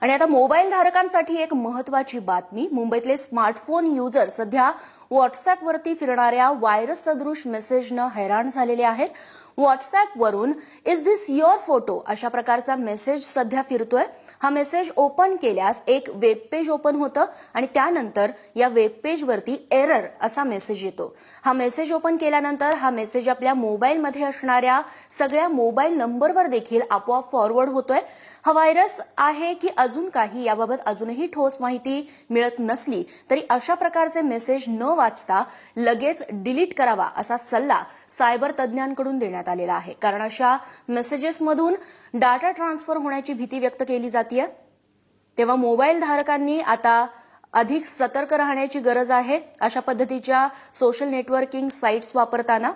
आणि आता मोबाईल धारकांसाठी एक महत्वाची बातमी. मुंबईतले स्मार्टफोन युजर सध्या व्हॉट्सअॅपवरती फिरणाऱ्या व्हायरस सदृश मेसेजनं हैराण झालेले आहेत. व्हॉट्सअॅपवरून इज दिस युअर फोटो अशा प्रकारचा मेसेज सध्या फिरतोय. हा मेसेज ओपन केल्यास एक वेब पेज ओपन होतं आणि त्यानंतर या वेब पेजवरती एरर असा मेसेज येतो. हा मेसेज ओपन केल्यानंतर हा मेसेज आपल्या मोबाईलमध्ये असणाऱ्या सगळ्या मोबाईल नंबरवर देखील आपोआप फॉरवर्ड होतोय. हा व्हायरस आहे की अजून काही याबाबत अजूनही ठोस माहिती मिळत नसली तरी अशा प्रकारचे मेसेज न वाचता लगेच डिलीट करावा असा सल्ला सायबर तज्ज्ञांकडून देण्यात आलेला आहे. कारण अशा मेसेजेसमधून डाटा ट्रान्सफर होण्याची भीती व्यक्त केली जाते. तेव्हा मोबाईल धारकांनी आता अधिक सतर्क राहण्याची गरज आहे अशा पद्धतीच्या सोशल नेटवर्किंग साइट्स वापरताना.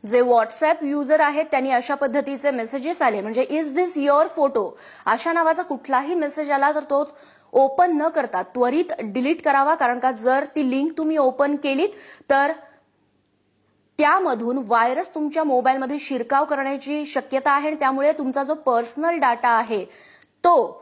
जे व्हॉट्सअॅप युजर आहेत त्यांनी अशा पद्धतीचे मेसेजेस आले म्हणजे इज दिस युअर फोटो अशा नावाचा कुठलाही मेसेज आला तर तो ओपन न करता त्वरित डिलीट करावा. कारण का जर ती लिंक तुम्ही ओपन केलीत तर त्यामधून व्हायरस तुमच्या मोबाईलमध्ये शिरकाव करण्याची शक्यता आहे आणि त्यामुळे तुमचा जो पर्सनल डाटा आहे तो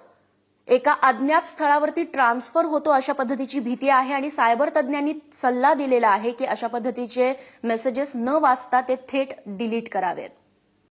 एका अज्ञात स्थळावरती ट्रान्सफर होतो अशा पद्धतीची भीती आहे. आणि सायबर तज्ज्ञांनी सल्ला दिलेला आहे की अशा पद्धतीचे मेसेजेस न वाचता ते थेट डिलीट करावेत.